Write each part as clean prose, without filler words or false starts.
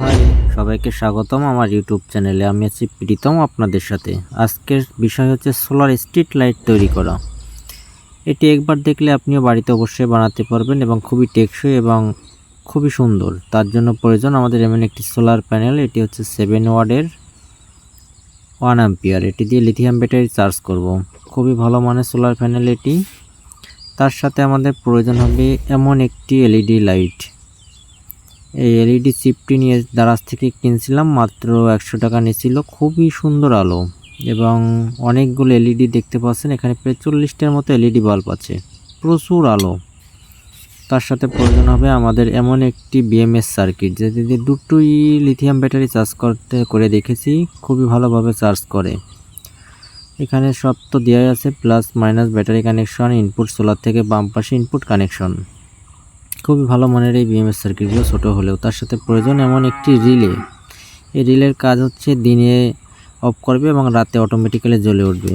High, সবাইকে স্বাগতম আমার ইউটিউব চ্যানেলে। আমি আছি প্রীতম আপনাদের সাথে। আজকের বিষয় হচ্ছে সোলার স্ট্রিট লাইট তৈরি করা। এটি একবার দেখলে আপনিও বাড়িতে অবশ্যই বানাতে পারবেন এবং খুবই টেকসই এবং খুবই সুন্দর। তার জন্য প্রয়োজন আমাদের এমন একটি সোলার প্যানেল। এটি হচ্ছে 7 ওয়াটের 1 অ্যাম্পিয়ার। এটি দিয়ে লিথিয়াম ব্যাটারি চার্জ করব। খুবই ভালো মানের সোলার প্যানেল এটি। তার সাথে আমাদের প্রয়োজন হবে এমন একটি এলইডি লাইট। এই এলইডি চিপটি নিয়ে দারাজ থেকে কিনছিলাম, মাত্র 100 টাকা নিয়েছিল। খুবই সুন্দর আলো এবং অনেকগুলো এলইডি দেখতে পাচ্ছেন। এখানে প্রায় 40টার মতো এলইডি বাল্ব আছে, প্রচুর আলো। তার সাথে প্রয়োজন হবে আমাদের এমন একটি বিএমএস সার্কিট, যেটি দিয়ে দুটোই লিথিয়াম ব্যাটারি চার্জ করে দেখেছি, খুবই ভালোভাবে চার্জ করে। এখানে সব তো দেওয়াই আছে, plus minus battery connection, input solar থেকে বাম পাশে ইনপুট কানেকশন। খুবই ভালো মানের এই বিএমএস সার্কিটগুলো ছোটো হলেও। তার সাথে প্রয়োজন এমন একটি রিলে। এই রিলের কাজ হচ্ছে দিনে অফ করবে এবং রাতে অটোমেটিক্যালি জ্বলে উঠবে।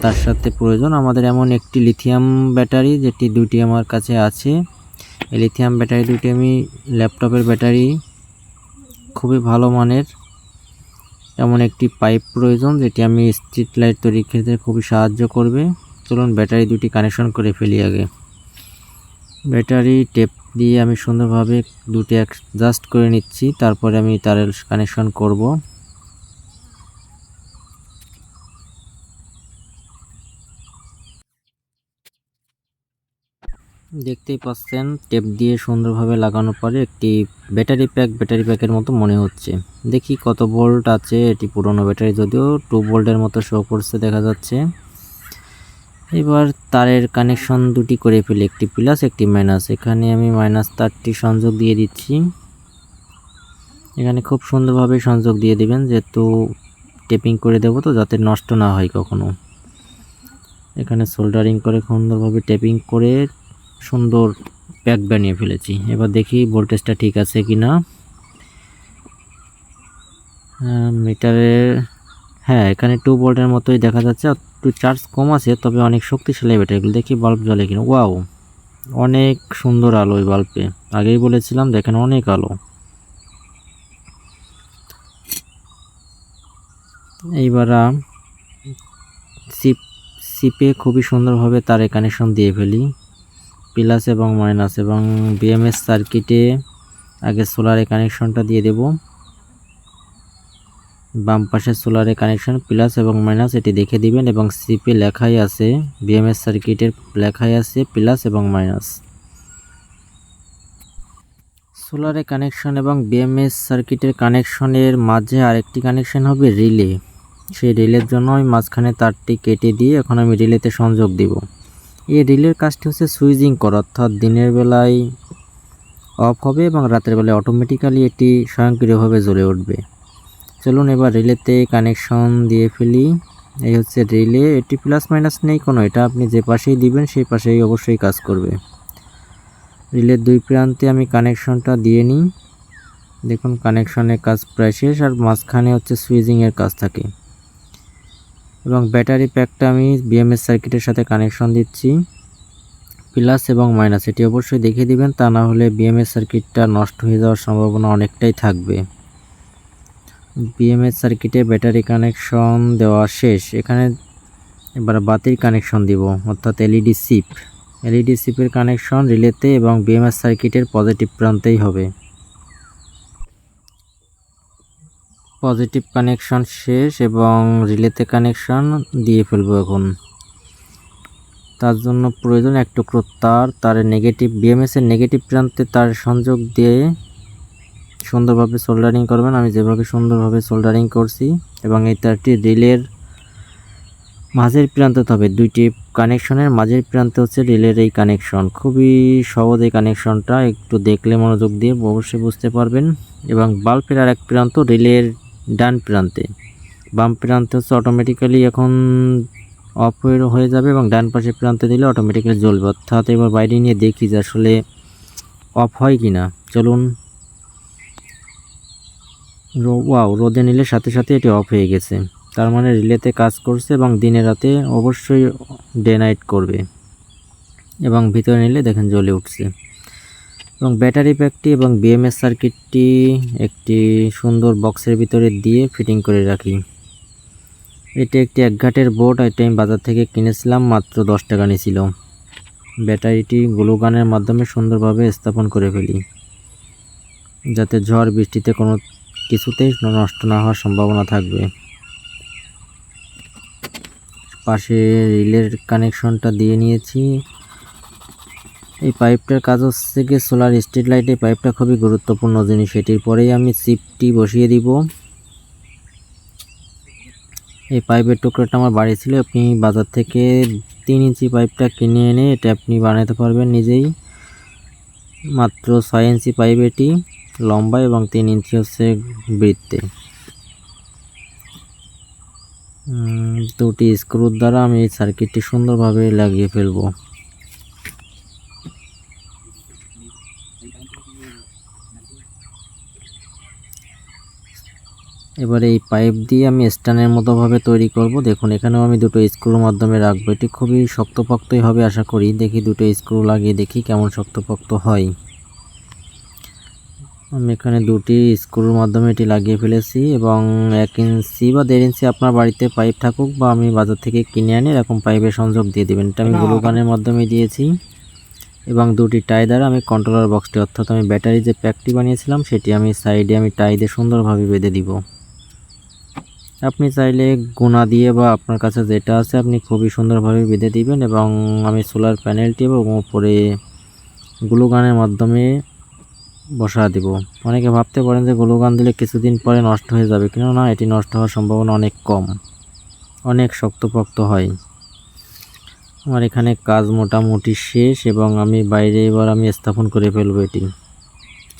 তার সাথে প্রয়োজন আমাদের এমন একটি লিথিয়াম ব্যাটারি, যেটি দুইটি আমার কাছে আছে। এই লিথিয়াম ব্যাটারি দুইটি আমি ল্যাপটপের ব্যাটারি, খুবই ভালো মানের। এমন একটি পাইপ প্রয়োজন, যেটি আমি স্ট্রিট লাইট তৈরির ক্ষেত্রে খুবই সাহায্য করবে। চলুন ব্যাটারি দুটি কানেকশন করে ফেলি আগে। ব্যাটারি টেপ দিয়ে আমি সুন্দরভাবে দুটি অ্যাডজাস্ট করে নিচ্ছি, তারপরে আমি তারের কানেকশন করব। দেখতেই পাচ্ছেন টেপ দিয়ে সুন্দরভাবে লাগানোর পরে একটি ব্যাটারি প্যাকের মতো মনে হচ্ছে। দেখি কত ভোল্ট আছে। এটি পুরনো ব্যাটারি, যদিও 2 ভোল্টের মতো শো করছে দেখা যাচ্ছে। এবার তারের কানেকশন দুটি করে ফেলি, একটি প্লাস একটি মাইনাস। এখানে আমি মাইনাস তারটি সংযোগ দিয়ে দিচ্ছি। এখানে খুব সুন্দরভাবে সংযোগ দিয়ে দিবেন, যেহেতু টেপিং করে দেবো তো, যাতে নষ্ট না হয় কখনো। এখানে সোল্ডারিং করে সুন্দরভাবে টেপিং করে সুন্দর প্যাক বানিয়ে ফেলেছি। এবার দেখি ভোল্টেজটা ঠিক আছে কিনা। মিটারে হ্যাঁ, এখানে 2 ভোল্টের মতোই দেখা যাচ্ছে। একটু চার্জ কম আছে, তবে অনেক শক্তিশালী ব্যাটারিগুলো। দেখি বাল্ব জ্বলে কিনা। ওয়াও, অনেক সুন্দর আলো এই বাল্বে। আগেই বলেছিলাম, দেখেন অনেক আলো। এইবার সিপে খুবই সুন্দরভাবে তারে কানেকশন দিয়ে ফেলি, প্লাস এবং মাইনাস। এবং বিএমএস সার্কিটে আগে সোলারে কানেকশনটা দিয়ে দেব। বাম পাশে সোলারে কানেকশন প্লাস এবং মাইনাস, এটি দেখে দিবেন। এবং সিপে লেখাই আছে, বিএমএস সার্কিটের লেখাই আছে প্লাস এবং মাইনাস। সোলারে কানেকশন এবং বিএমএস সার্কিটের কানেকশনের মাঝে আরেকটি কানেকশন হবে রিলে। সেই রিলের জন্য আমি মাঝখানে তারটি কেটে দিয়ে এখন আমি রিলেতে সংযোগ দিব। এই রিলের কাজটি হচ্ছে সুইচিং করা, অর্থাৎ দিনের বেলায় অফ হবে এবং রাতের বেলায় অটোমেটিক্যালি এটি স্বয়ংক্রিয়ভাবে জ্বলে উঠবে। চলুন এবার রিলেতে কানেকশন দিয়ে ফেলি। এই হচ্ছে রিলে। এটি প্লাস মাইনাস নেই কোনো, এটা আপনি যে পাশেই দিবেন সেই পাশেই অবশ্যই কাজ করবে। রিলের দুই প্রান্তে আমি কানেকশনটা দিয়ে নিই। দেখুন কানেকশনের কাজ প্রায় শেষ, আর মাঝখানে হচ্ছে সুইচিংয়ের কাজ থাকে। এবং ব্যাটারি প্যাকটা আমি বিএমএস সার্কিটের সাথে কানেকশন দিচ্ছি, প্লাস এবং মাইনাস। এটি অবশ্যই দেখে দিবেন, তা না হলে বিএমএস সার্কিটটা নষ্ট হয়ে যাওয়ার সম্ভাবনা অনেকটাই থাকবে। বিএমএস সার্কিটে ব্যাটারি কানেকশন দেওয়া শেষ। এখানে এবার বাতির কানেকশন দিব, অর্থাৎ এলইডি সিপের কানেকশন রিলেতে এবং বিএমএস সার্কিটের পজিটিভ প্রান্তেই হবে। পজিটিভ কানেকশন শেষ এবং রিলেতে কানেকশন দিয়ে ফেলবো এখন। তার জন্য প্রয়োজন এক টুকরো তারের নেগেটিভ, বিএমএস এর নেগেটিভ প্রান্তে তার সংযোগ দিয়ে সুন্দরভাবে সোল্ডারিং করবেন, আমি যেভাবে সুন্দরভাবে সোল্ডারিং করছি। এবং এই তারটি রিলের মাঝের প্রান্তে হবে। দুইটি কানেকশনের মাঝের প্রান্তে হচ্ছে রিলের এই কানেকশন। খুবই সহজ এই কানেকশনটা, একটু দেখলে মনোযোগ দিয়ে অবশ্যই বুঝতে পারবেন। এবং বাল্বের আর এক প্রান্ত রিলের ডান প্রান্তে, বাম প্রান্তে হচ্ছে অটোমেটিক্যালি এখন অফ হয়ে যাবে এবং ডান পাশের প্রান্তে দিলে অটোমেটিক্যালি জ্বলবে। অর্থাৎ এবার বাইরে নিয়ে দেখি যে আসলে অফ হয় কিনা। চলুন। ওয়াও, রোদে নিলে সাথে সাথে এটি অফ হয়ে গেছে। তার মানে রিলেতে কাজ করছে এবং দিনে রাতে অবশ্যই ডে নাইট করবে। এবং ভিতরে নিলে দেখেন জ্বলে উঠছে। এবং ব্যাটারি প্যাকটি এবং বিএমএস সার্কিটটি একটি সুন্দর বক্সের ভিতরে দিয়ে ফিটিং করে রাখি। এটা একটি 1 ঘাটের বোর্ড, এটা আমি বাজার থেকে কিনেছিলাম, মাত্র 10 টাকা নিয়েছিল। ব্যাটারিটি গ্লু গানের মাধ্যমে সুন্দরভাবে স্থাপন করে ফেলি, যাতে ঝড় বৃষ্টিতে কোনো কিছুতেই নষ্ট না হওয়ার সম্ভাবনা থাকবে। পাশে রিলের কানেকশনটা দিয়ে নিয়েছি। এই পাইপটার কাজ হচ্ছে গিয়ে সোলার স্ট্রিট লাইটে পাইপটা খুবই গুরুত্বপূর্ণ জিনিস। এটির পরেই আমি চিপটি বসিয়ে দিব। এই পাইপের টুকরোটা আমার বাড়ি ছিল, আপনি বাজার থেকে 3 ইঞ্চি পাইপটা কিনে এনে এটা আপনি বানাতে পারবেন নিজেই। মাত্র 6 ইঞ্চি পাইপ এটি লম্বা এবং 3 ইঞ্চি হচ্ছে বৃত্তে। দুটি স্ক্রুর দ্বারা আমি এই সার্কিটটি সুন্দরভাবে লাগিয়ে ফেলবো। এবারে এই পাইপ দিয়ে আমি স্ট্যান্ডের মতো ভাবে তৈরি করব। দেখুন এখানেও আমি দুটো স্ক্রুর মাধ্যমে রাখবো। এটি খুবই শক্তপোক্তই হবে আশা করি। দেখি দুটো স্ক্রু লাগিয়ে দেখি কেমন শক্তপোক্ত হয়। আমি এখানে দুটি স্ক্রুর মাধ্যমে এটি লাগিয়ে ফেলেছি এবং 1 ইঞ্চি বা 1.5 ইঞ্চি আপনার বাড়িতে পাইপ থাকুক বা আমি বাজার থেকে কিনে আনি এরকম পাইপের সংযোগ দিয়ে দেবেন। এটা আমি গ্লু গানের মাধ্যমে দিয়েছি এবং দুটি টাই দ্বারা আমি কন্ট্রোলার বক্সটি অর্থাৎ আমি ব্যাটারি যে প্যাকটি বানিয়েছিলাম সেটি আমি সাইডে টাই দিয়ে সুন্দরভাবে বেঁধে দিব। আপনি চাইলে গুণা দিয়ে বা আপনার কাছে যেটা আছে আপনি খুবই সুন্দরভাবে বেঁধে দিবেন এবং আমি সোলার প্যানেলটি এবং উপরে গ্লু গানের মাধ্যমে বসা দিব। অনেকে ভাবতে পারেন যে গ্লু গান দিলে কিছুদিন পরে নষ্ট হয়ে যাবে, কিন্তু না, এটি নষ্ট হওয়ার সম্ভাবনা অনেক কম, অনেক শক্তপোক্ত হয়। আমার এখানে কাজ মোটামুটি শেষ এবং আমি বাইরে এবার আমি স্থাপন করে ফেলবো এটি।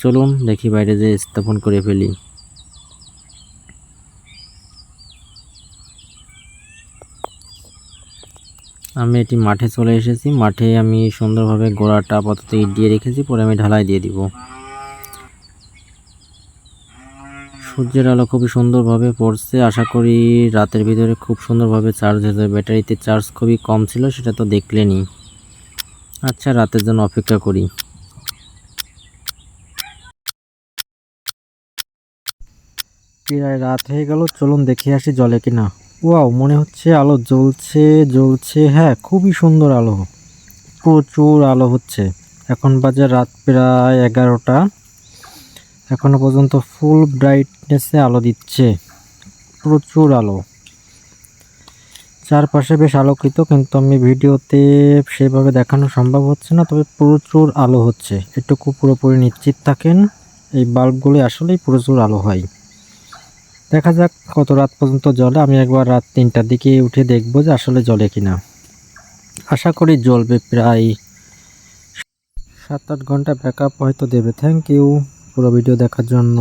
চলুন দেখি বাইরে যে স্থাপন করে ফেলি। আমি এটি মাঠে চলে এসেছি। মাঠে আমি সুন্দরভাবে গোড়াটা আপাতত ইট দিয়ে রেখেছি, পরে আমি ঢালাই দিয়ে দিব। সূর্যের আলো খুবই সুন্দরভাবে পড়ছে। আশা করি রাতের ভিতরে খুব সুন্দরভাবে চার্জ হয়ে যাবে। ব্যাটারিতে চার্জ খুবই কম ছিল, সেটা তো দেখলেনি। আচ্ছা, রাতের জন্য অপেক্ষা করি। প্রায় রাত হয়ে গেল, চলুন দেখে আসি জ্বলে কিনা। ওয়াও, মনে হচ্ছে আলো জ্বলছে জ্বলছে। হ্যাঁ, খুবই সুন্দর আলো, প্রচুর আলো হচ্ছে। এখন বাজে রাত প্রায় 11টা। এখনো পর্যন্ত ফুল ব্রাইটনেসে আলো দিচ্ছে, প্রচুর আলো। চারপাশে বেশ আলোকিত, কিন্তু আমি ভিডিওতে সেভাবে দেখানো সম্ভব হচ্ছে না, তবে প্রচুর আলো হচ্ছে। এটুকু পুরোপুরি নিশ্চিত থাকেন, এই বাল্বগুলি আসলেই প্রচুর আলো হয়। দেখা যাক কত রাত পর্যন্ত জ্বলে। আমি একবার রাত 3টার দিকে উঠে দেখবো যে আসলে জ্বলে কিনা। আশা করি জ্বলবে। প্রায় 7-8 ঘন্টা ব্যাকআপ হয়তো দেবে। থ্যাংক ইউ পুরো ভিডিও দেখার জন্য।